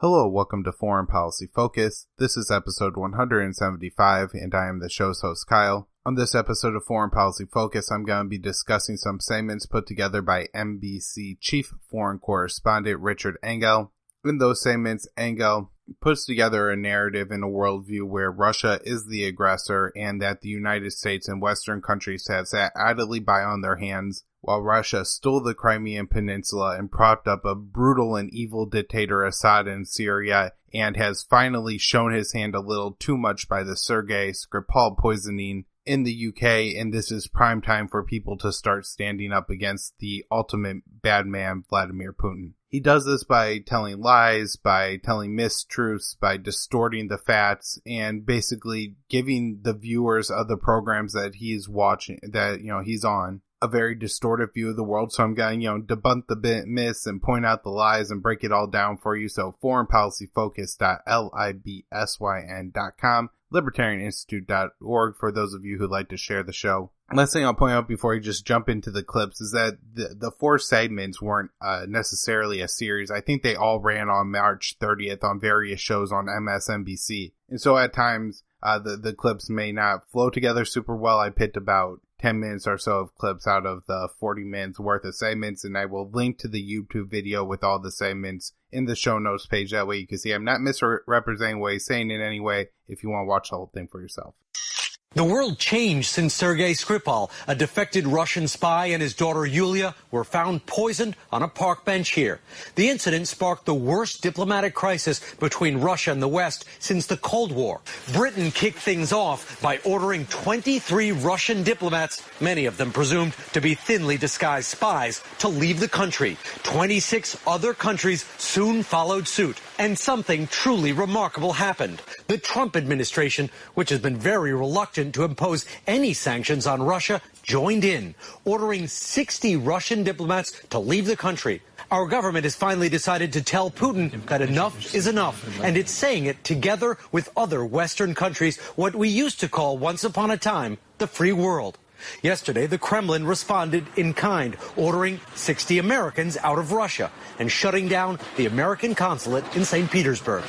Hello, welcome to Foreign Policy Focus. This is episode 175, and I am the show's host, Kyle. On this episode of Foreign Policy Focus, I'm going to be discussing some segments put together by NBC Chief Foreign Correspondent Richard Engel. In those segments, Engel puts together a narrative and a worldview where Russia is the aggressor and that the United States and Western countries have sat idly by on their hands while Russia stole the Crimean Peninsula and propped up a brutal and evil dictator Assad in Syria, and has finally shown his hand a little too much by the Sergei Skripal poisoning in the UK, and this is prime time for people to start standing up against the ultimate bad man, Vladimir Putin. He does this by telling lies, by telling mistruths, by distorting the facts, and basically giving the viewers of the programs that he's watching, that, he's on, a very distorted view of the world. So I'm going to, debunk the myths and point out the lies and break it all down for you. So foreignpolicyfocus.libsyn.com, libertarianinstitute.org for those of you who like to share the show. Last thing I'll point out before you just jump into the clips is that the four segments weren't necessarily a series. I think they all ran on March 30th on various shows on MSNBC. And so at times, the clips may not flow together super well. I picked about 10 minutes or so of clips out of the 40 minutes worth of segments, and I will link to the YouTube video with all the segments in the show notes page. That way you can see I'm not misrepresenting what he's saying in any way if you want to watch the whole thing for yourself. The world changed since Sergei Skripal, a defected Russian spy, and his daughter Yulia were found poisoned on a park bench here. The incident sparked the worst diplomatic crisis between Russia and the West since the Cold War. Britain kicked things off by ordering 23 Russian diplomats, many of them presumed to be thinly disguised spies, to leave the country. 26 other countries soon followed suit, and something truly remarkable happened. The Trump administration, which has been very reluctant to impose any sanctions on Russia, joined in, ordering 60 Russian diplomats to leave the country. Our government has finally decided to tell Putin that enough is enough, and it's saying it together with other Western countries, what we used to call once upon a time the free world. Yesterday, the Kremlin responded in kind, ordering 60 Americans out of Russia and shutting down the American consulate in St. Petersburg.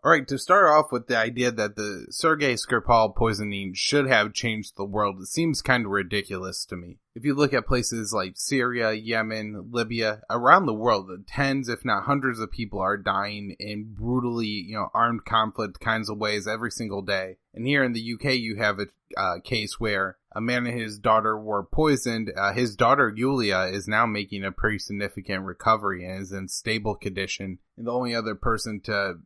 All right, to start off with the idea that the Sergei Skripal poisoning should have changed the world, it seems kind of ridiculous to me. If you look at places like Syria, Yemen, Libya, around the world, tens, if not hundreds of people are dying in brutally, armed conflict kinds of ways every single day. And here in the UK, you have a case where a man and his daughter were poisoned. His daughter, Yulia, is now making a pretty significant recovery and is in stable condition. And the only other person to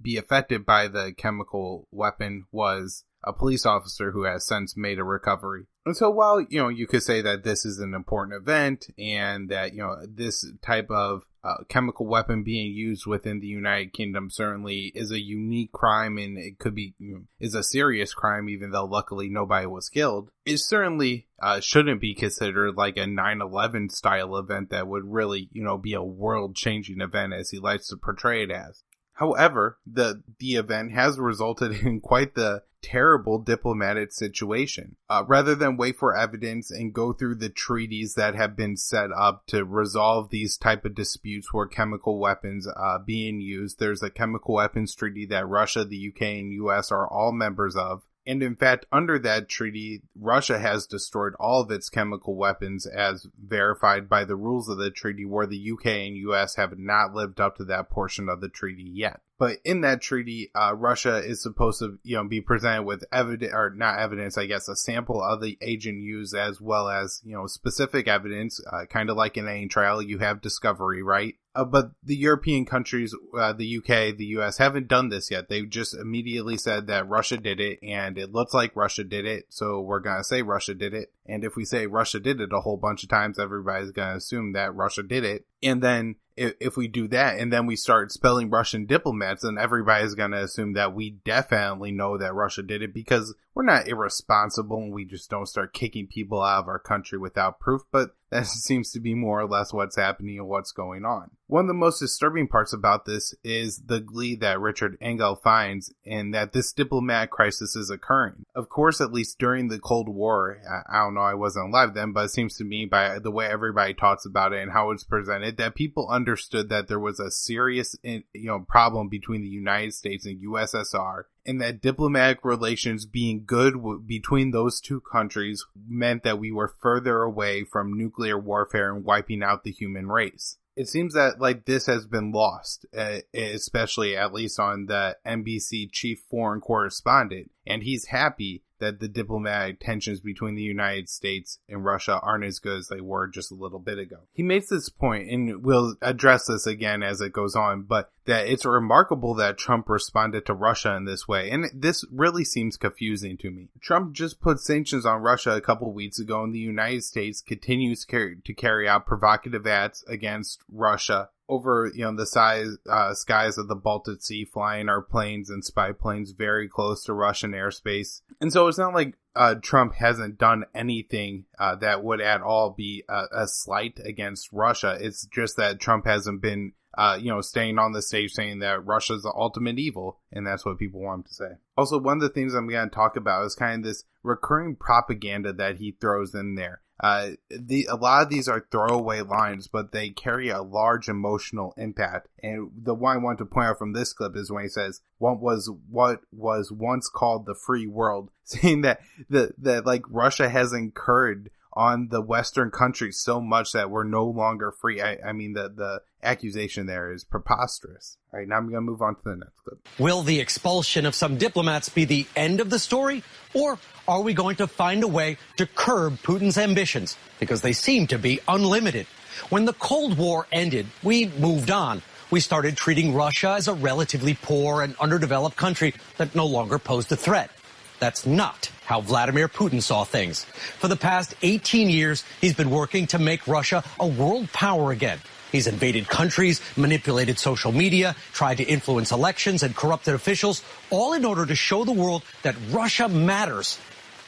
be affected by the chemical weapon was a police officer who has since made a recovery. And so while, you could say that this is an important event and that, this type of chemical weapon being used within the United Kingdom certainly is a unique crime, and it could be, is a serious crime, even though luckily nobody was killed, it certainly shouldn't be considered like a 9/11 style event that would really, be a world changing event as he likes to portray it as. However, the event has resulted in quite the terrible diplomatic situation. Rather than wait for evidence and go through the treaties that have been set up to resolve these type of disputes where chemical weapons being used, there's a chemical weapons treaty that Russia, the UK, and US are all members of. And in fact, under that treaty, Russia has destroyed all of its chemical weapons as verified by the rules of the treaty, where the UK and US have not lived up to that portion of the treaty yet. But in that treaty, Russia is supposed to, be presented with evidence, or not evidence, I guess, a sample of the agent used, as well as, specific evidence, kind of like in any trial, you have discovery, right? But the European countries, the UK, the US, haven't done this yet. They've just immediately said that Russia did it, and it looks like Russia did it, so we're going to say Russia did it. And if we say Russia did it a whole bunch of times, everybody's going to assume that Russia did it. And then if we do that and then we start expelling Russian diplomats, then everybody's going to assume that we definitely know that Russia did it, because we're not irresponsible and we just don't start kicking people out of our country without proof. But That seems to be more or less what's happening and what's going on. One of the most disturbing parts about this is the glee that Richard Engel finds in that this diplomatic crisis is occurring. Of course, at least during the Cold War, I don't know, I wasn't alive then, but it seems to me by the way everybody talks about it and how it's presented, that people understood that there was a serious, problem between the United States and USSR, and that diplomatic relations being good between those two countries meant that we were further away from nuclear warfare and wiping out the human race. It seems that this has been lost, especially at least on the NBC chief foreign correspondent, and he's happy that the diplomatic tensions between the United States and Russia aren't as good as they were just a little bit ago. He makes this point, and we'll address this again as it goes on, but that it's remarkable that Trump responded to Russia in this way, and this really seems confusing to me. Trump just put sanctions on Russia a couple weeks ago, and the United States continues to carry out provocative acts against Russia over, the skies of the Baltic Sea, flying our planes and spy planes very close to Russian airspace. And so it's not like Trump hasn't done anything that would at all be a slight against Russia. It's just that Trump hasn't been, staying on the stage saying that Russia's the ultimate evil, and that's what people want him to say. Also, one of the things I'm going to talk about is kind of this recurring propaganda that he throws in there. A lot of these are throwaway lines, but they carry a large emotional impact. And the one I want to point out from this clip is when he says, what was once called the free world, saying that Russia has incurred on the Western countries so much that we're no longer free. I mean, the accusation there is preposterous. All right, now I'm going to move on to the next clip. Will the expulsion of some diplomats be the end of the story? Or are we going to find a way to curb Putin's ambitions? Because they seem to be unlimited. When the Cold War ended, we moved on. We started treating Russia as a relatively poor and underdeveloped country that no longer posed a threat. That's not how Vladimir Putin saw things. For the past 18 years, he's been working to make Russia a world power again. He's invaded countries, manipulated social media, tried to influence elections and corrupted officials, all in order to show the world that Russia matters.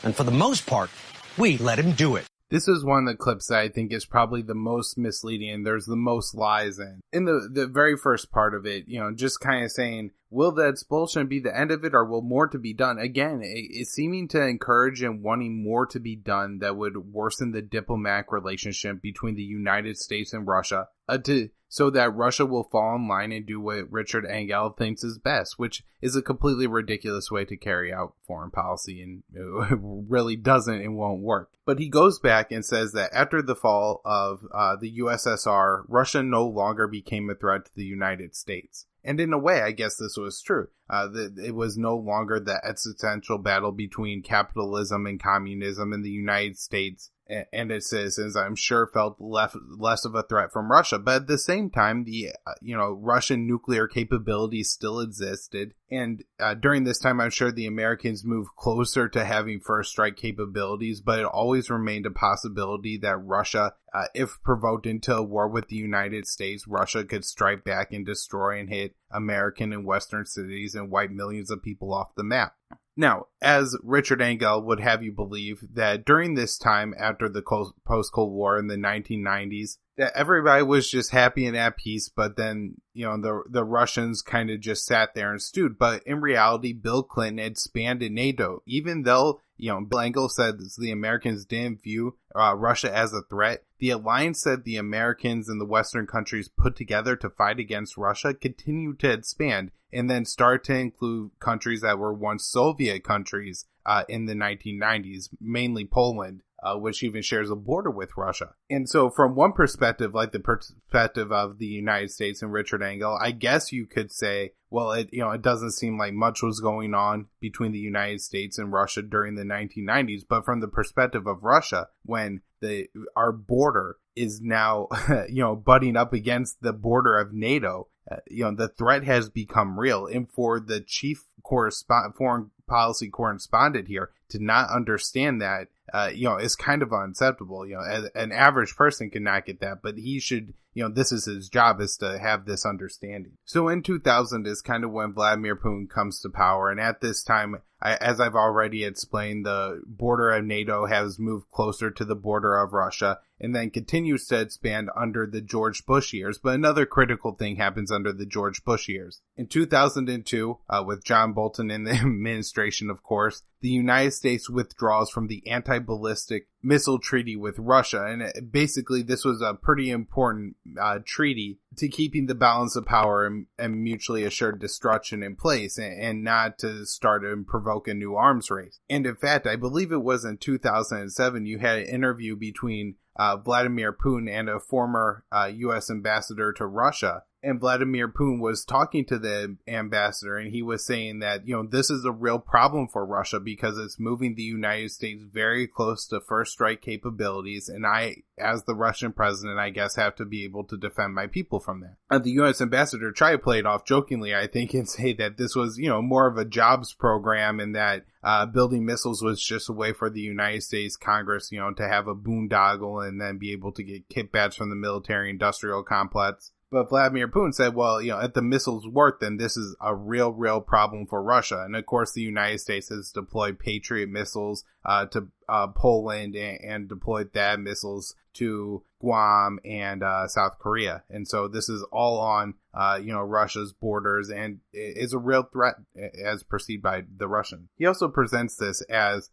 And for the most part, we let him do it. This is one of the clips that I think is probably the most misleading and there's the most lies in. In the very first part of it, just kind of saying, will the expulsion be the end of it or will more to be done? Again, it's seeming to encourage and wanting more to be done that would worsen the diplomatic relationship between the United States and Russia, so that Russia will fall in line and do what Richard Engel thinks is best, which is a completely ridiculous way to carry out foreign policy and it really doesn't and won't work. But he goes back and says that after the fall of the USSR, Russia no longer became a threat to the United States. And in a way, I guess this was true. It was no longer the existential battle between capitalism and communism in the United States and its citizens, I'm sure, felt less of a threat from Russia. But at the same time, the Russian nuclear capabilities still existed. And during this time, I'm sure the Americans moved closer to having first strike capabilities, but it always remained a possibility that Russia, if provoked into a war with the United States, Russia could strike back and destroy and hit American and Western cities and wipe millions of people off the map. Now, as Richard Engel would have you believe, that during this time after the post-Cold War in the 1990s, that everybody was just happy and at peace, but then, the Russians kind of just sat there and stewed. But in reality, Bill Clinton expanded NATO, even though, Bill Engel said the Americans didn't view Russia as a threat. The alliance that the Americans and the Western countries put together to fight against Russia continued to expand and then start to include countries that were once Soviet countries in the 1990s, mainly Poland, which even shares a border with Russia. And so from one perspective, like the perspective of the United States and Richard Engel, I guess you could say, well, it doesn't seem like much was going on between the United States and Russia during the 1990s. But from the perspective of Russia, when our border is now, butting up against the border of NATO, the threat has become real. And for the chief foreign policy correspondent here to not understand that, is kind of unacceptable. An average person cannot get that, but he should, this is his job, is to have this understanding. So in 2000 is kind of when Vladimir Putin comes to power. And at this time, as I've already explained, the border of NATO has moved closer to the border of Russia and then continues to expand under the George Bush years. But another critical thing happens under the George Bush years. In 2002, with John Bolton in the administration, of course, the United States withdraws from the anti-ballistic missile treaty with Russia. And basically, this was a pretty important treaty to keeping the balance of power and mutually assured destruction in place, and not to start and provoke a new arms race. And in fact, I believe it was in 2007, you had an interview between Vladimir Putin and a former U.S. ambassador to Russia. And Vladimir Putin was talking to the ambassador, and he was saying that, this is a real problem for Russia because it's moving the United States very close to first strike capabilities. And I, as the Russian president, I guess have to be able to defend my people from that. The U.S. ambassador tried to play it off jokingly, I think, and say that this was, more of a jobs program, and that building missiles was just a way for the United States Congress, to have a boondoggle and then be able to get kickbacks from the military industrial complex. But Vladimir Putin said, well, at the missiles work, then this is a real problem for Russia. And of course, the United States has deployed Patriot missiles to Poland and deployed THAAD missiles to Guam and South Korea. And so this is all on, Russia's borders, and is a real threat as perceived by the Russian. He also presents this as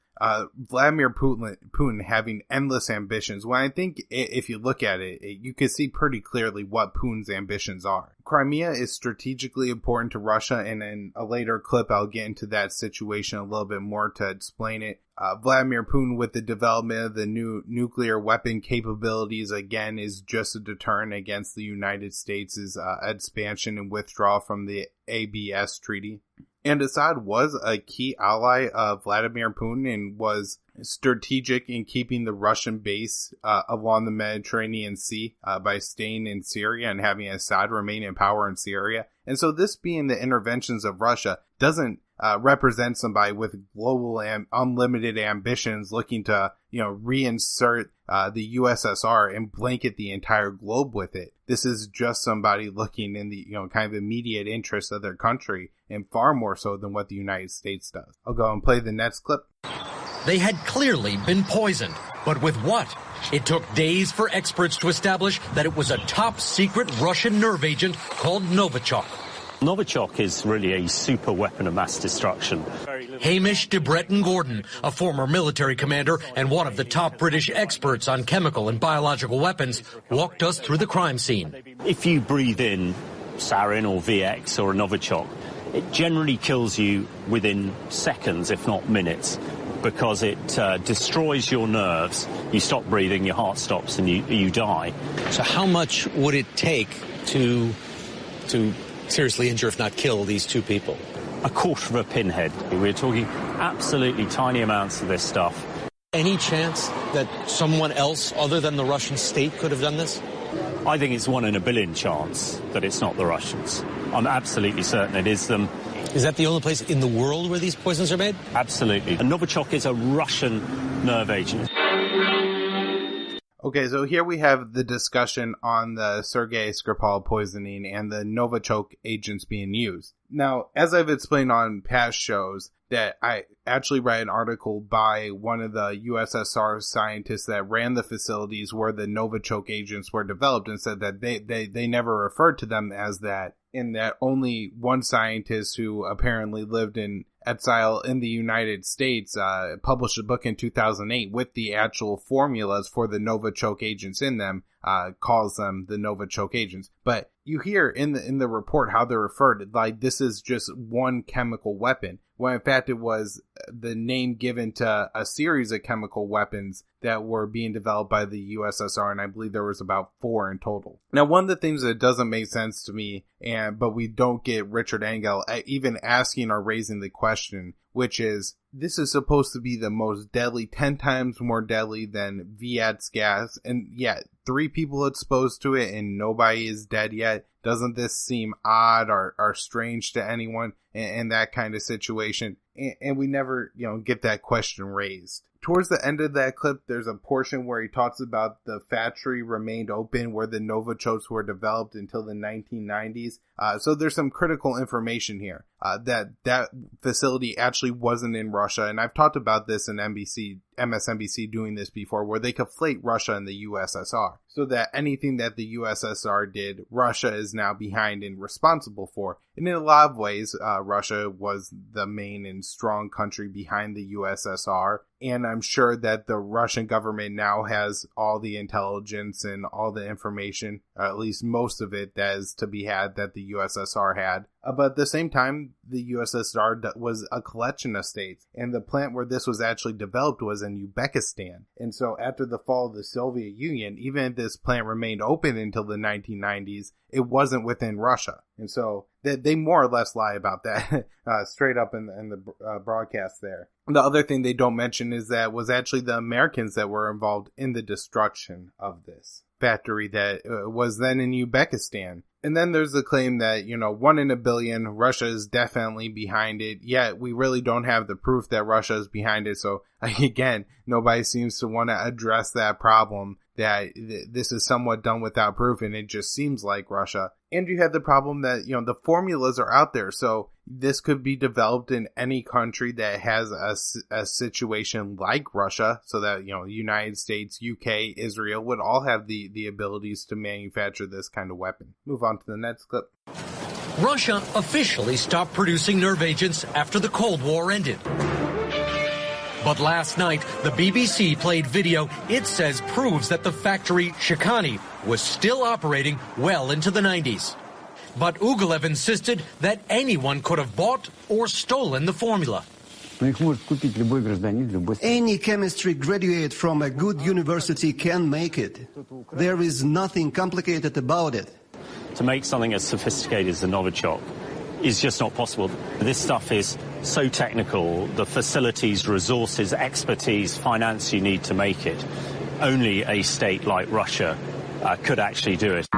Vladimir Putin having endless ambitions, when I think if you look at it, you can see pretty clearly what Putin's ambitions are. Crimea is strategically important to Russia, and in a later clip I'll get into that situation a little bit more to explain it. Vladimir Putin, with the development of the new nuclear weapon capabilities, again, is just a deterrent against the United States' expansion and withdrawal from the ABS treaty. And Assad was a key ally of Vladimir Putin and was strategic in keeping the Russian base along the Mediterranean Sea by staying in Syria and having Assad remain in power in Syria. And so this being the interventions of Russia doesn't represent somebody with global and unlimited ambitions looking to, reinsert the USSR and blanket the entire globe with it. This is just somebody looking in the, kind of immediate interest of their country, and far more so than what the United States does. I'll go and play the next clip. They had clearly been poisoned, but with what? It took days for experts to establish that it was a top-secret Russian nerve agent called Novichok. Novichok is really a super weapon of mass destruction. Hamish de Breton-Gordon, a former military commander and one of the top British experts on chemical and biological weapons, walked us through the crime scene. If you breathe in sarin or VX or a Novichok, it generally kills you within seconds, if not minutes, because it destroys your nerves. You stop breathing, your heart stops, and you die. So how much would it take to seriously injure, if not kill, these two people? A quarter of a pinhead. We're talking absolutely tiny amounts of this stuff. Any chance that someone else other than the Russian state could have done this? I think it's 1 in a billion chance that it's not the Russians. I'm absolutely certain it is them. Is that the only place in the world where these poisons are made? Absolutely. And Novichok is a Russian nerve agent. Okay, so here we have the discussion on the Sergei Skripal poisoning and the Novichok agents being used. Now, as I've explained on past shows, that I actually read an article by one of the USSR scientists that ran the facilities where the Novichok agents were developed, and said that they never referred to them as that, and that only one scientist who apparently lived in exile in the United States published a book in 2008 with the actual formulas for the Novichok agents in them, calls them the Novichok agents. But you hear in the report how they're referred, like this is just one chemical weapon, when in fact it was the name given to a series of chemical weapons that were being developed by the USSR, and I believe there was about 4 in total. Now, one of the things that doesn't make sense to me, but we don't get Richard Engel even asking or raising the question, which is, this is supposed to be the most deadly, 10 times more deadly than VX gas, and yet 3 people exposed to it and nobody is dead yet. Doesn't this seem odd or strange to anyone in that kind of situation? And we never, get that question raised. towards the end of that clip, there's a portion where he talks about the factory remained open where the Novichoks were developed until the 1990s. So there's some critical information here that facility actually wasn't in Russia. And I've talked about this in MSNBC doing this before, where they conflate Russia and the USSR. So that anything that the USSR did, Russia is now behind and responsible for. And in a lot of ways, Russia was the main and strong country behind the USSR. And I'm sure that the Russian government now has all the intelligence and all the information, or at least most of it, that is to be had that the USSR had. But at the same time, the USSR was a collection of states, and the plant where this was actually developed was in Uzbekistan. And so after the fall of the Soviet Union, even if this plant remained open until the 1990s, it wasn't within Russia. And so they more or less lie about that straight up in the broadcast there. The other thing they don't mention is that it was actually the Americans that were involved in the destruction of this factory that was then in Uzbekistan. And then there's the claim that, 1 in a billion, Russia is definitely behind it. Yet we really don't have the proof that Russia is behind it. So again, nobody seems to want to address that problem, that this is somewhat done without proof, and it just seems like Russia. And you have the problem that, the formulas are out there. So this could be developed in any country that has a situation like Russia, so that, United States, UK, Israel would all have the abilities to manufacture this kind of weapon. Move on to the next clip. Russia officially stopped producing nerve agents after the Cold War ended. But last night, the BBC played video it says proves that the factory Shikani was still operating well into the 90s. But Ugolev insisted that anyone could have bought or stolen the formula. Any chemistry graduate from a good university can make it. There is nothing complicated about it. To make something as sophisticated as the Novichok is just not possible. This stuff is so technical, the facilities, resources, expertise, finance you need to make it. Only a state like Russia could actually do it.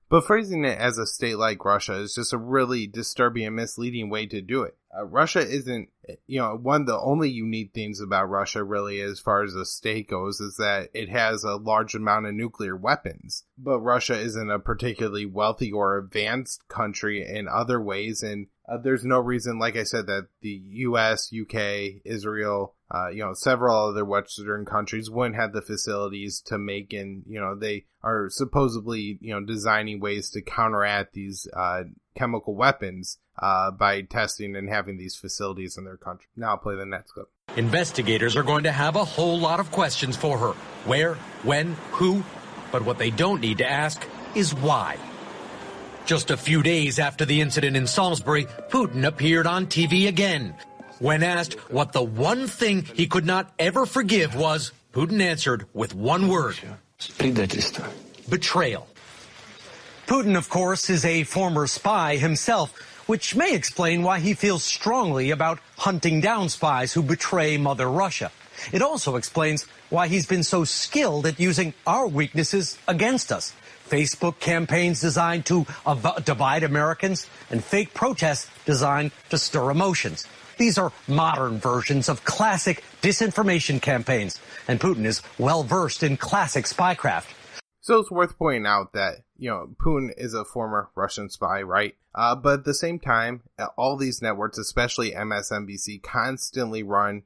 But phrasing it as a state like Russia is just a really disturbing and misleading way to do it. Russia isn't, one of the only unique things about Russia really as far as a state goes is that it has a large amount of nuclear weapons. But Russia isn't a particularly wealthy or advanced country in other ways, and there's no reason, like I said, that the US, UK, Israel, several other Western countries wouldn't have the facilities to make, and, they are supposedly, designing ways to counteract these chemical weapons by testing and having these facilities in their country. Now I'll play the next clip. Investigators are going to have a whole lot of questions for her. Where, when, who? But what they don't need to ask is why. Just a few days after the incident in Salisbury, Putin appeared on TV again. When asked what the one thing he could not ever forgive was, Putin answered with one word: betrayal. Putin, of course, is a former spy himself, which may explain why he feels strongly about hunting down spies who betray Mother Russia. It also explains why he's been so skilled at using our weaknesses against us. Facebook campaigns designed to divide Americans and fake protests designed to stir emotions. These are modern versions of classic disinformation campaigns, and Putin is well versed in classic spycraft. So it's worth pointing out that, Putin is a former Russian spy, right? But at the same time, all these networks, especially MSNBC, constantly run,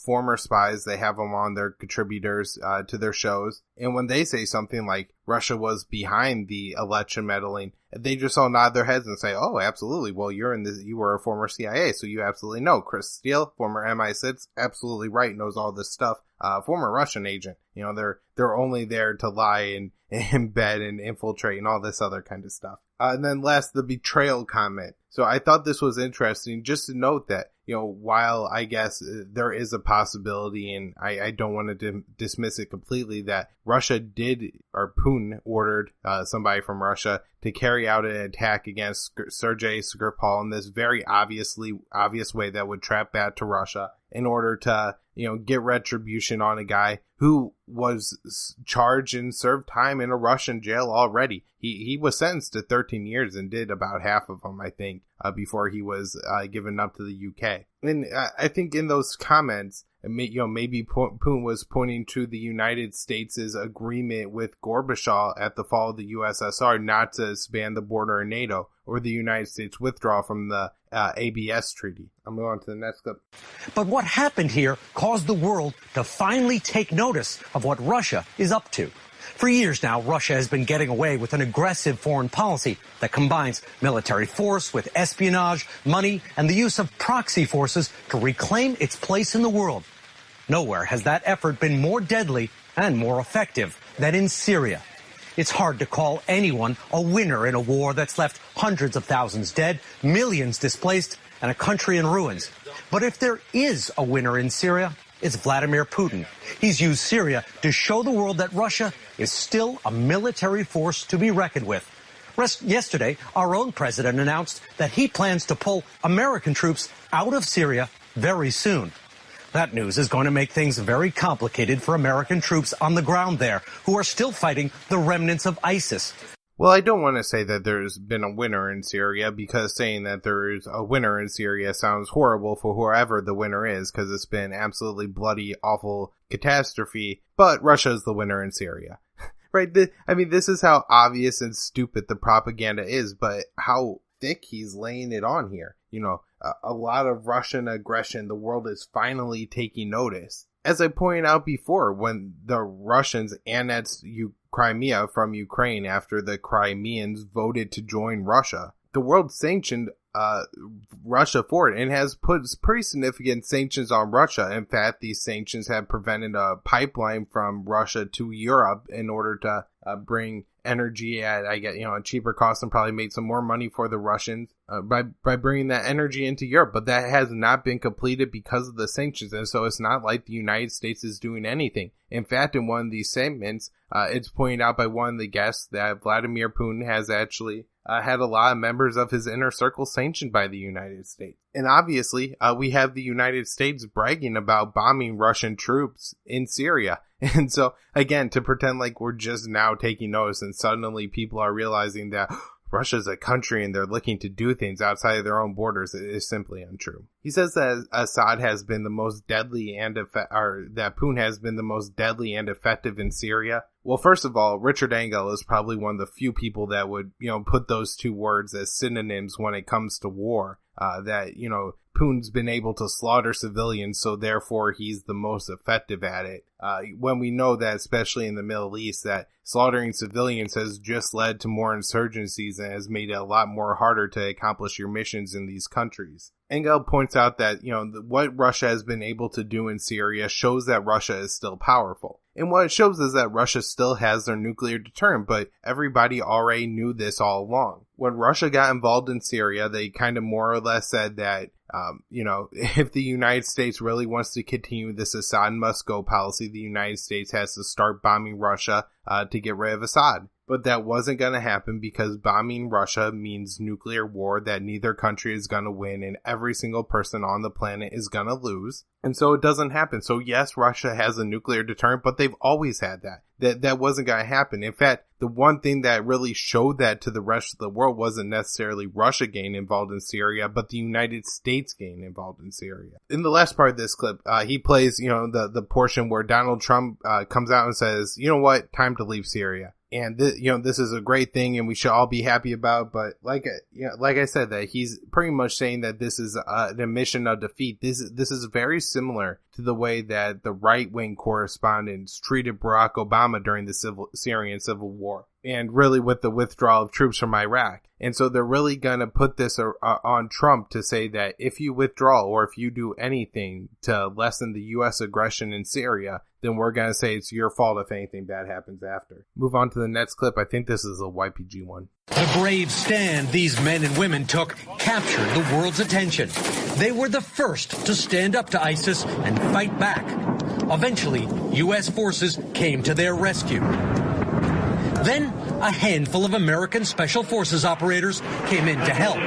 former spies. They have them on their contributors to their shows. And when they say something like Russia was behind the election meddling, they just all nod their heads and say, oh, absolutely. Well, you were a former CIA, so you absolutely know. Chris Steele, former MI6, absolutely right, knows all this stuff. Former Russian agent. They're only there to lie and embed and infiltrate and all this other kind of stuff. And then last, the betrayal comment. So I thought this was interesting just to note that, while I guess there is a possibility, and I don't want to dismiss it completely, that Russia Putin ordered somebody from Russia to carry out an attack against Sergei Skripal in this very obvious way that would trap back to Russia in order to, get retribution on a guy who was charged and served time in a Russian jail already. He was sentenced to 13 years and did about half of them, I think, before he was given up to the UK. And I think in those comments, maybe Putin was pointing to the United States' agreement with Gorbachev at the fall of the USSR not to expand the border in NATO, or the United States withdrawal from the ABS treaty. I'll move on to the next clip. But what happened here caused the world to finally take notice of what Russia is up to. For years now, Russia has been getting away with an aggressive foreign policy that combines military force with espionage, money, and the use of proxy forces to reclaim its place in the world. Nowhere has that effort been more deadly and more effective than in Syria. It's hard to call anyone a winner in a war that's left hundreds of thousands dead, millions displaced, and a country in ruins. But if there is a winner in Syria, it's Vladimir Putin. He's used Syria to show the world that Russia is still a military force to be reckoned with. Yesterday, our own president announced that he plans to pull American troops out of Syria very soon. That news is going to make things very complicated for American troops on the ground there, who are still fighting the remnants of ISIS. Well, I don't want to say that there's been a winner in Syria, because saying that there's a winner in Syria sounds horrible for whoever the winner is, because it's been absolutely bloody, awful catastrophe. But Russia's the winner in Syria. Right? This is how obvious and stupid the propaganda is, but how thick he's laying it on here. A lot of Russian aggression, the world is finally taking notice. As I pointed out before, when the Russians annexed Crimea from Ukraine after the Crimeans voted to join Russia, the world sanctioned Russia for it and has put pretty significant sanctions on Russia. In fact, these sanctions have prevented a pipeline from Russia to Europe in order to bring energy at, a cheaper cost, and probably made some more money for the Russians by bringing that energy into Europe. But that has not been completed because of the sanctions, and so it's not like the United States is doing anything. In fact, in one of these segments, it's pointed out by one of the guests that Vladimir Putin has actually had a lot of members of his inner circle sanctioned by the United States. And obviously, we have the United States bragging about bombing Russian troops in Syria. And so, again, to pretend like we're just now taking notice and suddenly people are realizing that Russia's a country and they're looking to do things outside of their own borders is simply untrue. He says that Assad has been the most deadly that Putin has been the most deadly and effective in Syria. Well, first of all, Richard Engel is probably one of the few people that would, put those two words as synonyms when it comes to war. Putin's been able to slaughter civilians, so therefore he's the most effective at it. When we know that, especially in the Middle East, that slaughtering civilians has just led to more insurgencies and has made it a lot more harder to accomplish your missions in these countries. Engel points out that, what Russia has been able to do in Syria shows that Russia is still powerful. And what it shows is that Russia still has their nuclear deterrent, but everybody already knew this all along. When Russia got involved in Syria, they kind of more or less said that, if the United States really wants to continue this Assad must go policy, the United States has to start bombing Russia to get rid of Assad. But that wasn't going to happen because bombing Russia means nuclear war that neither country is going to win and every single person on the planet is going to lose. And so it doesn't happen. So yes, Russia has a nuclear deterrent, but they've always had that. That wasn't going to happen. In fact, the one thing that really showed that to the rest of the world wasn't necessarily Russia getting involved in Syria, but the United States getting involved in Syria. In the last part of this clip, he plays, the portion where Donald Trump comes out and says, you know what, time to leave Syria. And this is a great thing and we should all be happy about. But like I said, that he's pretty much saying that this is an admission of defeat. This is very similar to the way that the right-wing correspondents treated Barack Obama during the Syrian civil war, and really with the withdrawal of troops from Iraq. And so they're really going to put this on Trump to say that if you withdraw or if you do anything to lessen the U.S. aggression in Syria, then we're going to say it's your fault if anything bad happens after. Move on to the next clip. I think this is a YPG one. The brave stand these men and women took captured the world's attention. They were the first to stand up to ISIS and fight back. Eventually, U.S. forces came to their rescue. Then, a handful of American Special Forces operators came in to help.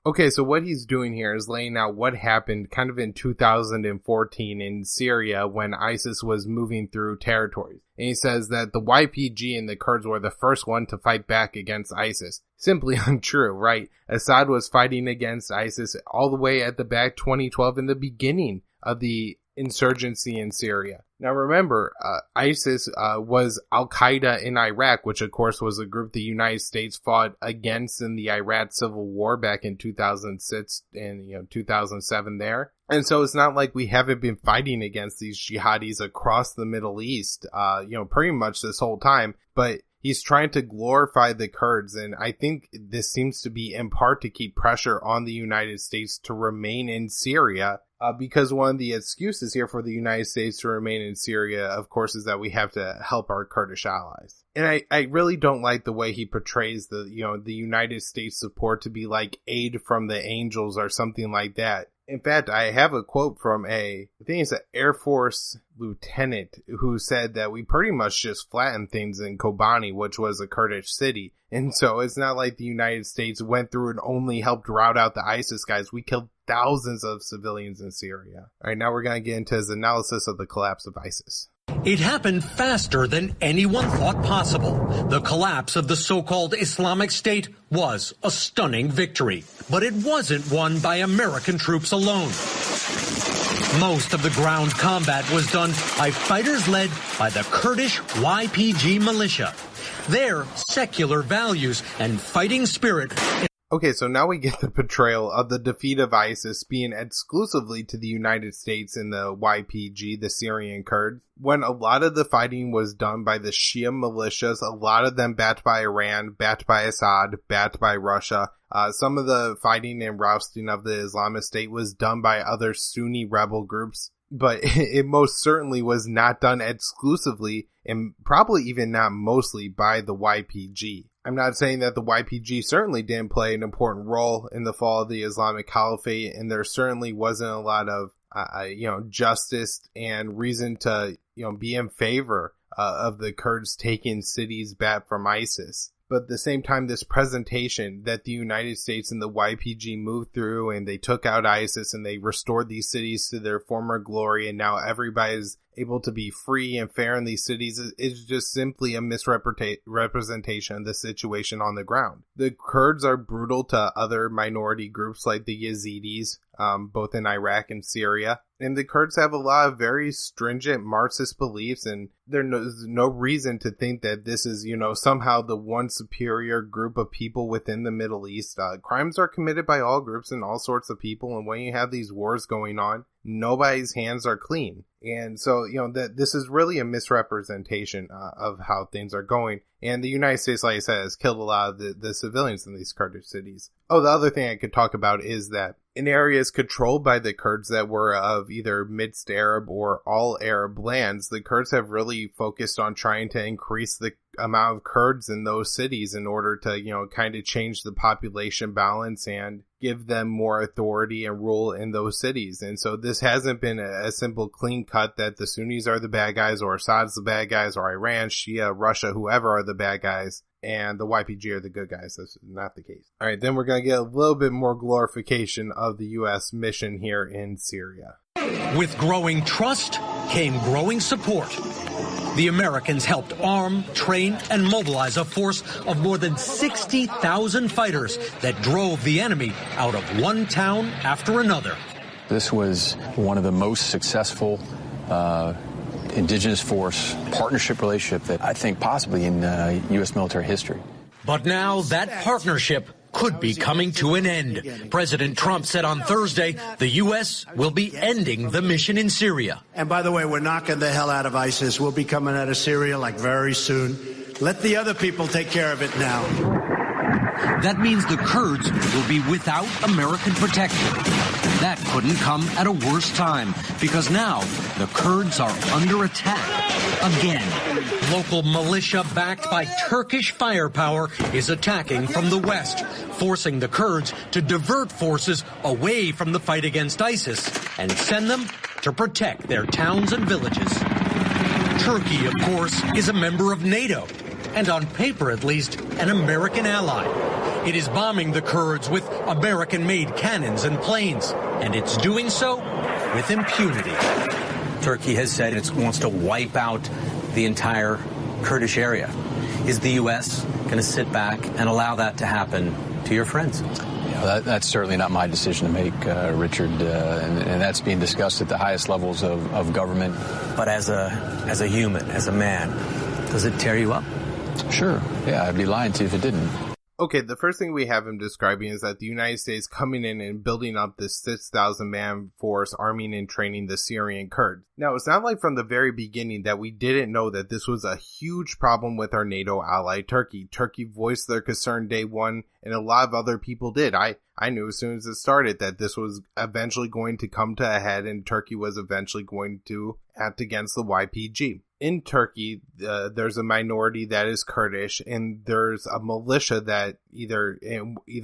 Okay, so what he's doing here is laying out what happened kind of in 2014 in Syria when ISIS was moving through territories. And he says that the YPG and the Kurds were the first one to fight back against ISIS. Simply untrue, right? Assad was fighting against ISIS all the way at the back 2012 in the beginning of the insurgency in Syria. Now remember, ISIS was Al-Qaeda in Iraq, which of course was a group the United States fought against in the Iraq Civil War back in 2006 and 2007 there. And so it's not like we haven't been fighting against these jihadis across the Middle East, pretty much this whole time, but he's trying to glorify the Kurds, and I think this seems to be in part to keep pressure on the United States to remain in Syria, because one of the excuses here for the United States to remain in Syria, of course, is that we have to help our Kurdish allies. And I really don't like the way he portrays the United States support to be like aid from the angels or something like that. In fact, I have a quote from I think it's an Air Force lieutenant who said that we pretty much just flattened things in Kobani, which was a Kurdish city. And so it's not like the United States went through and only helped rout out the ISIS guys. We killed thousands of civilians in Syria. All right, now we're going to get into his analysis of the collapse of ISIS. It happened faster than anyone thought possible. The collapse of the so-called Islamic State was a stunning victory, but it wasn't won by American troops alone. Most of the ground combat was done by fighters led by the Kurdish YPG militia. Their secular values and fighting spirit. Okay, so now we get the portrayal of the defeat of ISIS being exclusively to the United States and the YPG, the Syrian Kurds, when a lot of the fighting was done by the Shia militias, a lot of them backed by Iran, backed by Assad, backed by Russia. Some of the fighting and rousting of the Islamic State was done by other Sunni rebel groups, but it most certainly was not done exclusively, and probably even not mostly, by the YPG. I'm not saying that the YPG certainly didn't play an important role in the fall of the Islamic Caliphate, and there certainly wasn't a lot of, justice and reason to, be in favor of the Kurds taking cities back from ISIS. But at the same time, this presentation that the United States and the YPG moved through and they took out ISIS and they restored these cities to their former glory, and now everybody's able to be free and fair in these cities is just simply a misrepresentation of the situation on the ground. The Kurds are brutal to other minority groups like the Yazidis, both in Iraq and Syria. And the Kurds have a lot of very stringent Marxist beliefs, and there's no reason to think that this is, somehow the one superior group of people within the Middle East. Crimes are committed by all groups and all sorts of people, and when you have these wars going on, nobody's hands are clean. And so, that this is really a misrepresentation of how things are going. And the United States, like I said, has killed a lot of the civilians in these Kurdish cities. Oh, the other thing I could talk about is that in areas controlled by the Kurds that were of either mixed Arab or all Arab lands, the Kurds have really focused on trying to increase the amount of Kurds in those cities in order to, kind of change the population balance and give them more authority and rule in those cities. And so this hasn't been a simple clean cut that the Sunnis are the bad guys or Assad's the bad guys or Iran, Shia, Russia, whoever are the bad guys, and the YPG are the good guys. That's not the case. All right, then we're going to get a little bit more glorification of the U.S. mission here in Syria. With growing trust came growing support. The Americans helped arm, train, and mobilize a force of more than 60,000 fighters that drove the enemy out of one town after another. This was one of the most successful indigenous force partnership relationship that I think possibly in U.S. military history. But now that partnership could be coming to an end. President Trump said on Thursday the U.S. will be ending the mission in Syria. And by the way, we're knocking the hell out of ISIS. We'll be coming out of Syria very soon. Let the other people take care of it now. That means the Kurds will be without American protection. That couldn't come at a worse time, because now the Kurds are under attack again. Local militia backed by Turkish firepower is attacking from the west, forcing the Kurds to divert forces away from the fight against ISIS and send them to protect their towns and villages. Turkey, of course, is a member of NATO, and on paper at least, an American ally. It is bombing the Kurds with American-made cannons and planes, and it's doing so with impunity. Turkey has said it wants to wipe out the entire Kurdish area. Is the U.S. going to sit back and allow that to happen to your friends? That's certainly not my decision to make, Richard, and that's being discussed at the highest levels of government. But as a human, as a man, does it tear you up? Sure. Yeah, I'd be lying to you if it didn't. Okay, the first thing we have him describing is that the United States coming in and building up this 6,000-man force, arming and training the Syrian Kurds. Now, it's not like from the very beginning that we didn't know that this was a huge problem with our NATO ally, Turkey. Turkey voiced their concern day one, and a lot of other people did. I knew as soon as it started that this was eventually going to come to a head, and Turkey was eventually going to act against the YPG. In Turkey, there's a minority that is Kurdish, and there's a militia that either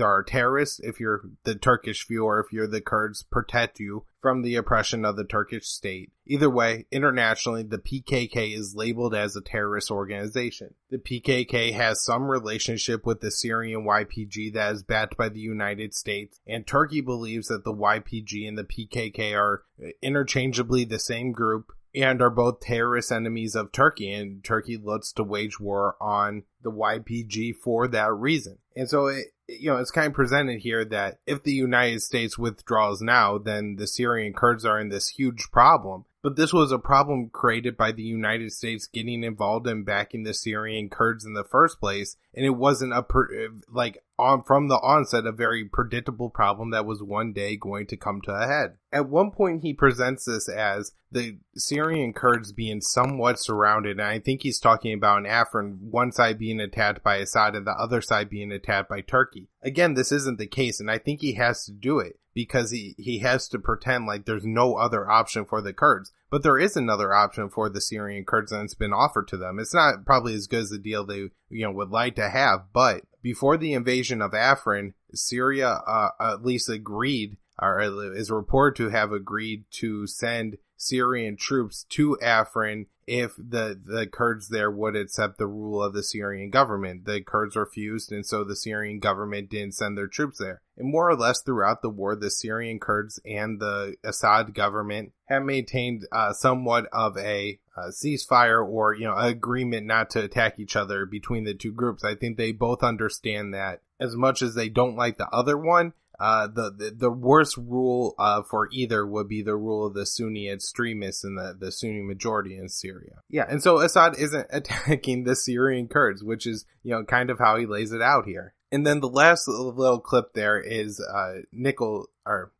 are terrorists, if you're the Turkish view, or if you're the Kurds, protect you from the oppression of the Turkish state. Either way, internationally, the PKK is labeled as a terrorist organization. The PKK has some relationship with the Syrian YPG that is backed by the United States, and Turkey believes that the YPG and the PKK are interchangeably the same group and are both terrorist enemies of Turkey, and Turkey looks to wage war on the YPG for that reason. And so it's kind of presented here that if the United States withdraws now, then the Syrian Kurds are in this huge problem. But this was a problem created by the United States getting involved in backing the Syrian Kurds in the first place, and it wasn't from the onset a very predictable problem that was one day going to come to a head. At one point, he presents this as the Syrian Kurds being somewhat surrounded, and I think he's talking about in Afrin, one side being attacked by Assad and the other side being attacked by Turkey. Again, this isn't the case, and I think he has to do it because he has to pretend like there's no other option for the Kurds. But there is another option for the Syrian Kurds, and it's been offered to them. It's not probably as good as the deal they would like to have, but before the invasion of Afrin, Syria at least agreed, or is reported to have agreed, to send Syrian troops to Afrin if the Kurds there would accept the rule of the Syrian government. The Kurds refused, and so the Syrian government didn't send their troops there. And more or less throughout the war, the Syrian Kurds and the Assad government have maintained somewhat of a ceasefire or agreement not to attack each other between the two groups. I think they both understand that as much as they don't like the other one, the worst rule for either would be the rule of the Sunni extremists and the Sunni majority in Syria. Yeah, and so Assad isn't attacking the Syrian Kurds, which is kind of how he lays it out here. And then the last little clip there is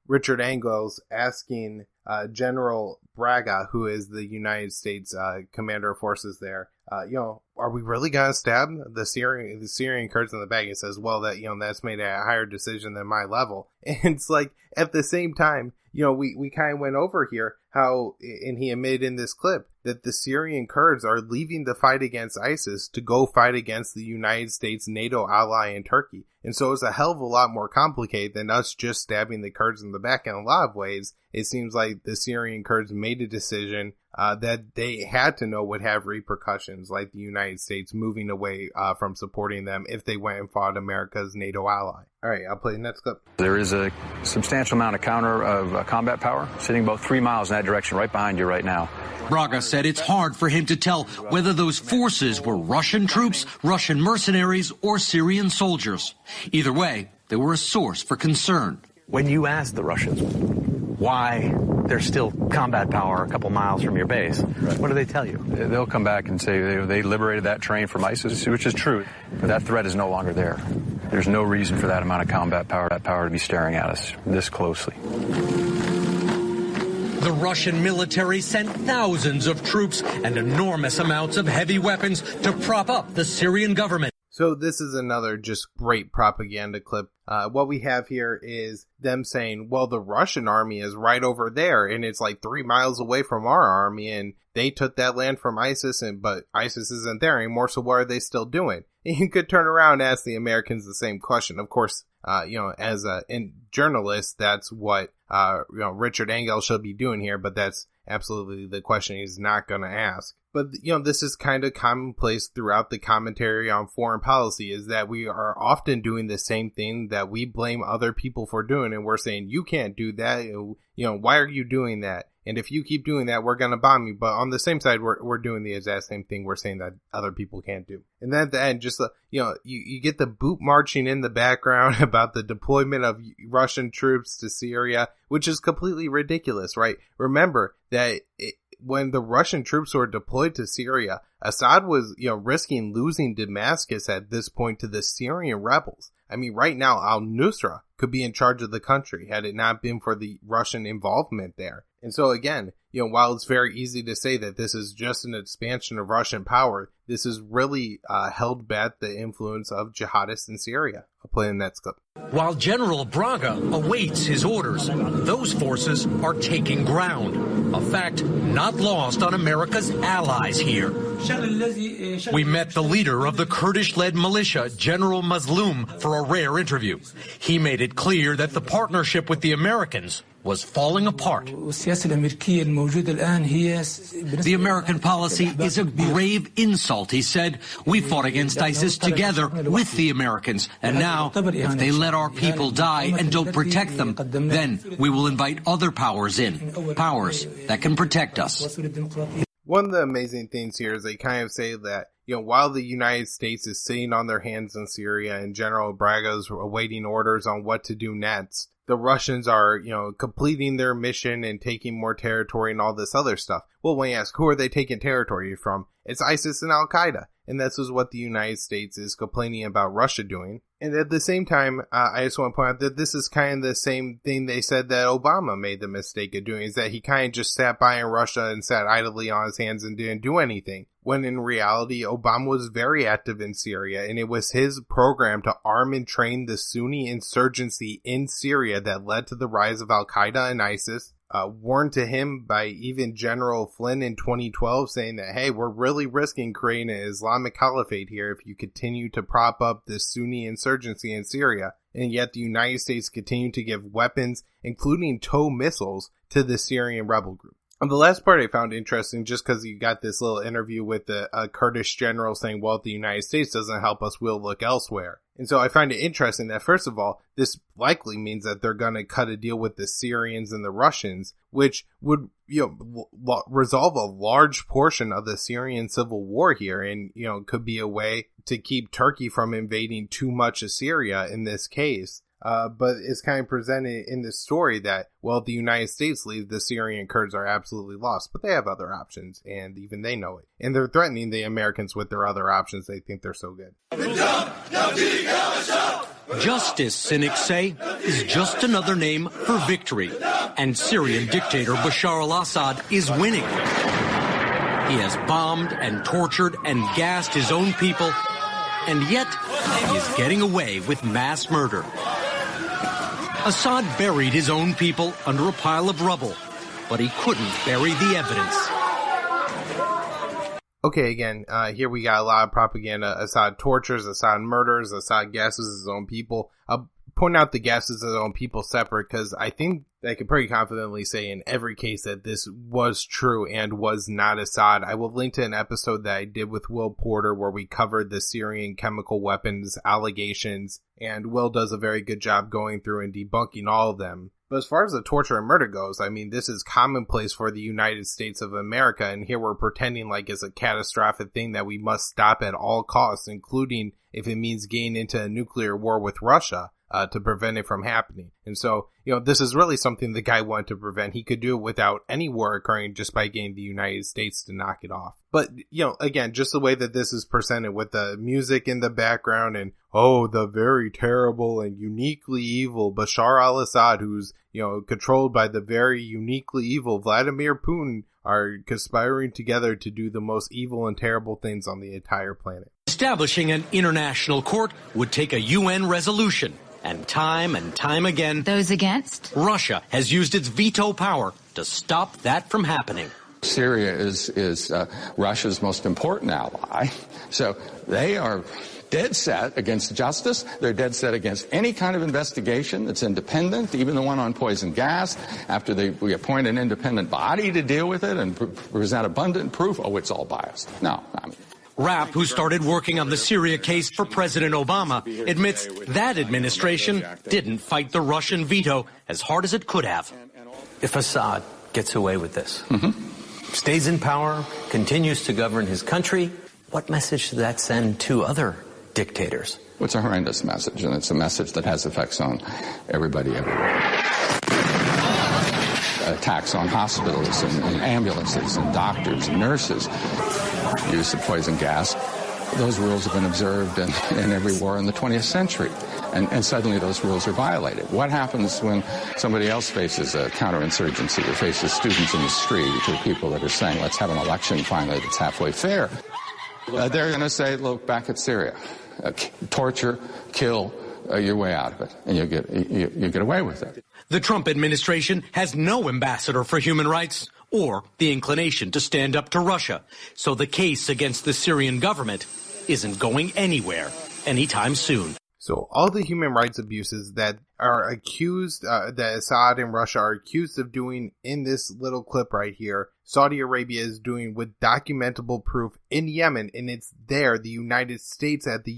Richard Engel's asking General Braga, who is the United States commander of forces there, are we really going to stab the Syrian Kurds in the back? He says, well, that's made a higher decision than my level. And it's like, at the same time, we kind of went over here how, and he admitted in this clip, that the Syrian Kurds are leaving the fight against ISIS to go fight against the United States NATO ally in Turkey. And so it's a hell of a lot more complicated than us just stabbing the Kurds in the back. In a lot of ways, it seems like the Syrian Kurds made a decision that they had to know would have repercussions, like the United States moving away from supporting them if they went and fought America's NATO ally. All right, I'll play the next clip. There is a substantial amount of combat power sitting about 3 miles in that direction right behind you right now. Braga said it's hard for him to tell whether those forces were Russian troops, Russian mercenaries, or Syrian soldiers. Either way, they were a source for concern. When you asked the Russians why there's still combat power a couple miles from your base, what do they tell you? They'll come back and say they liberated that terrain from ISIS, which is true, but that threat is no longer there. There's no reason for that amount of combat power to be staring at us this closely. The Russian military sent thousands of troops and enormous amounts of heavy weapons to prop up the Syrian government. So this is another just great propaganda clip. What we have here is them saying, well, the Russian army is right over there, and it's like 3 miles away from our army, and they took that land from ISIS, but ISIS isn't there anymore, so what are they still doing? And you could turn around and ask the Americans the same question. Of course, as a journalist, that's what Richard Engel should be doing here, but that's absolutely the question he's not going to ask. But, this is kind of commonplace throughout the commentary on foreign policy, is that we are often doing the same thing that we blame other people for doing, and we're saying, you can't do that, why are you doing that? And if you keep doing that, we're going to bomb you. But on the same side, we're doing the exact same thing we're saying that other people can't do. And then at the end, just, you get the boot marching in the background about the deployment of Russian troops to Syria, which is completely ridiculous, right? Remember that when the Russian troops were deployed to Syria, Assad was, risking losing Damascus at this point to the Syrian rebels. I mean, right now, al-Nusra could be in charge of the country had it not been for the Russian involvement there. And so again, while it's very easy to say that this is just an expansion of Russian power, this is really held back the influence of jihadists in Syria. I'll play the next clip. While General Braga awaits his orders, those forces are taking ground. A fact not lost on America's allies here. We met the leader of the Kurdish-led militia, General Mazloum, for a rare interview. He made it clear that the partnership with the Americans was falling apart. The American policy is a grave insult, he said. We fought against ISIS together with the Americans, and now, if they let our people die and don't protect them, then we will invite other powers in, powers that can protect us. One of the amazing things here is they kind of say that, while the United States is sitting on their hands in Syria and General Braga is awaiting orders on what to do next, the Russians are, completing their mission and taking more territory and all this other stuff. Well, when you ask, who are they taking territory from? It's ISIS and Al-Qaeda. And this is what the United States is complaining about Russia doing. And at the same time, I just want to point out that this is kind of the same thing they said that Obama made the mistake of doing, is that he kind of just sat by in Russia and sat idly on his hands and didn't do anything. When in reality, Obama was very active in Syria, and it was his program to arm and train the Sunni insurgency in Syria that led to the rise of Al-Qaeda and ISIS. Warned to him by even General Flynn in 2012, saying that, hey, we're really risking creating an Islamic caliphate here if you continue to prop up this Sunni insurgency in Syria. And yet the United States continue to give weapons, including TOW missiles, to the Syrian rebel group. And the last part I found interesting, just because you got this little interview with a Kurdish general saying, well, if the United States doesn't help us, we'll look elsewhere. And so I find it interesting that, first of all, this likely means that they're going to cut a deal with the Syrians and the Russians, which would, resolve a large portion of the Syrian civil war here, and, could be a way to keep Turkey from invading too much of Syria in this case. But it's kind of presented in this story that, well, if the United States leaves, the Syrian Kurds are absolutely lost, but they have other options, and even they know it. And they're threatening the Americans with their other options. They think they're so good. Justice, cynics say, is just another name for victory. And Syrian dictator Bashar al-Assad is winning. He has bombed and tortured and gassed his own people, and yet he is getting away with mass murder. Assad buried his own people under a pile of rubble, but he couldn't bury the evidence. Okay, again, here we got a lot of propaganda. Assad tortures, Assad murders, Assad gasses his own people. I'll point out the gasses his own people separate, because I think I can pretty confidently say in every case that this was true and was not Assad. I will link to an episode that I did with Will Porter where we covered the Syrian chemical weapons allegations, and Will does a very good job going through and debunking all of them. But as far as the torture and murder goes, I mean, this is commonplace for the United States of America, and here we're pretending like it's a catastrophic thing that we must stop at all costs, including if it means getting into a nuclear war with Russia. To prevent it from happening. And so, this is really something the guy wanted to prevent. He could do it without any war occurring just by getting the United States to knock it off. But, again, just the way that this is presented with the music in the background and, the very terrible and uniquely evil Bashar al-Assad, who's, controlled by the very uniquely evil Vladimir Putin, are conspiring together to do the most evil and terrible things on the entire planet. Establishing an international court would take a UN resolution. And time again, those against? Russia has used its veto power to stop that from happening. Syria is Russia's most important ally, so they are dead set against justice. They're dead set against any kind of investigation that's independent, even the one on poison gas, after we appoint an independent body to deal with it and present abundant proof. Oh, it's all biased. No, I mean... Rapp, who started working on the Syria case for President Obama, admits that administration didn't fight the Russian veto as hard as it could have. If Assad gets away with this. Stays in power, continues to govern his country. What message does that send to other dictators? It's a horrendous message, and it's a message that has effects on everybody everywhere. Attacks on hospitals and ambulances and doctors and nurses, use of poison gas. Those rules have been observed in every war in the 20th century. And suddenly those rules are violated. What happens when somebody else faces a counterinsurgency or faces students in the street or people that are saying, let's have an election finally that's halfway fair? They're going to say, look, back at Syria, torture, kill your way out of it, and you get away with it. The Trump administration has no ambassador for human rights or the inclination to stand up to Russia. So the case against the Syrian government isn't going anywhere anytime soon. So all the human rights abuses that are accused, that Assad and Russia are accused of doing in this little clip right here, Saudi Arabia is doing with documentable proof in Yemen, and it's there, the United States at the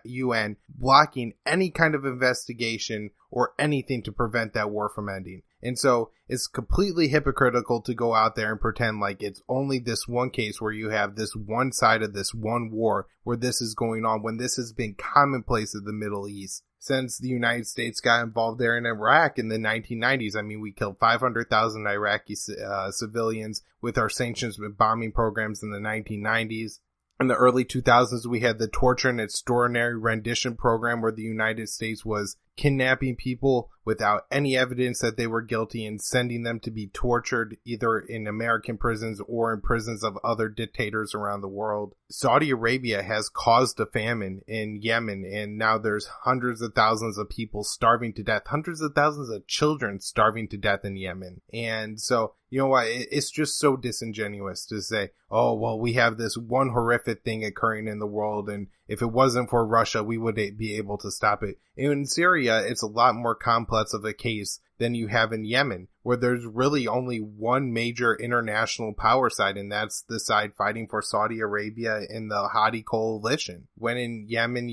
UN, blocking any kind of investigation or anything to prevent that war from ending. And so it's completely hypocritical to go out there and pretend like it's only this one case where you have this one side of this one war where this is going on, when this has been commonplace in the Middle East since the United States got involved there in Iraq in the 1990s. I mean, we killed 500,000 Iraqi civilians with our sanctions and bombing programs in the 1990s. In the early 2000s, we had the torture and extraordinary rendition program where the United States was kidnapping people without any evidence that they were guilty and sending them to be tortured either in American prisons or in prisons of other dictators around the world. Saudi Arabia has caused a famine in Yemen, and now there's hundreds of thousands of people starving to death, hundreds of thousands of children starving to death in Yemen. And so, you know what, it's just so disingenuous to say, oh, well, we have this one horrific thing occurring in the world, and if it wasn't for Russia, we would be able to stop it. In Syria, it's a lot more complex of a case than you have in Yemen, where there's really only one major international power side, and that's the side fighting for Saudi Arabia in the Hadi coalition. When in Yemen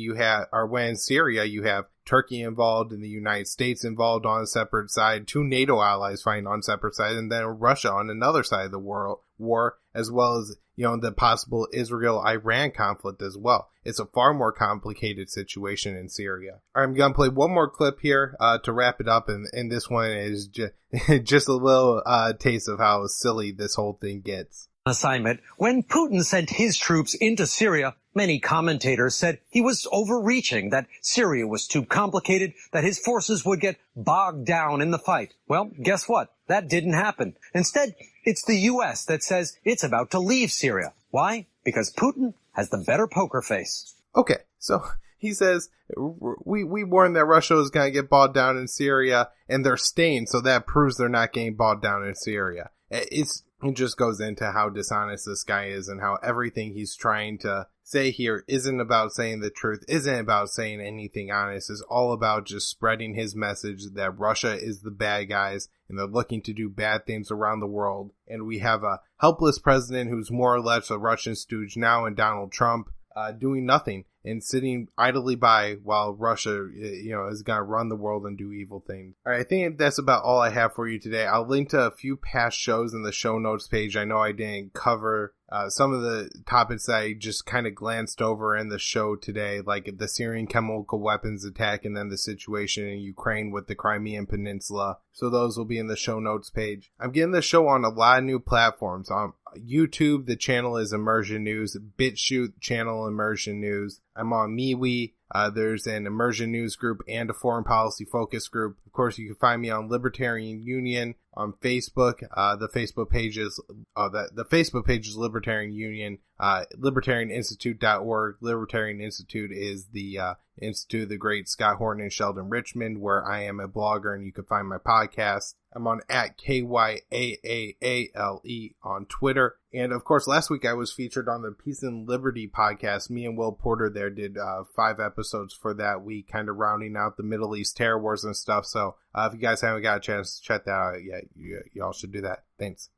when in Syria, you have Turkey involved and the United States involved on a separate side, two NATO allies fighting on separate sides, and then Russia on another side of the war, as well as, you know, the possible Israel-Iran conflict as well. It's a far more complicated situation in Syria. I'm going to play one more clip here to wrap it up, and this one is just a little taste of how silly this whole thing gets. Assignment. When Putin sent his troops into Syria, many commentators said he was overreaching, that Syria was too complicated, that his forces would get bogged down in the fight. Well, guess what? That didn't happen. Instead, it's the U.S. that says it's about to leave Syria. Why? Because Putin has the better poker face. Okay, so he says, we warned that Russia was going to get bogged down in Syria, and they're staying, so that proves they're not getting bogged down in Syria. It just goes into how dishonest this guy is and how everything he's trying to say here isn't about saying the truth, isn't about saying anything honest, is all about just spreading his message that Russia is the bad guys and they're looking to do bad things around the world. And we have a helpless president who's more or less a Russian stooge now in Donald Trump, doing nothing and sitting idly by while Russia, is going to run the world and do evil things. All right, I think that's about all I have for you today. I'll link to a few past shows in the show notes page. I know I didn't cover some of the topics that I just kind of glanced over in the show today, like the Syrian chemical weapons attack and then the situation in Ukraine with the Crimean Peninsula. So those will be in the show notes page. I'm getting the show on a lot of new platforms. On YouTube, the channel is Immersion News. BitChute, channel Immersion News. I'm on MeWe. There's an Immersion News group and a foreign policy focus group. Of course, you can find me on Libertarian Union on Facebook. The Facebook page is Libertarian Union. LibertarianInstitute.org. Libertarian Institute is the Institute of the great Scott Horton and Sheldon Richmond, where I am a blogger and you can find my podcast. I'm on @KYAAALE on Twitter. And of course, last week I was featured on the Peace and Liberty podcast. Me and Will Porter there did 5 episodes for that week, kind of rounding out the Middle East terror wars and stuff. So if you guys haven't got a chance to check that out yet, y'all should do that. Thanks.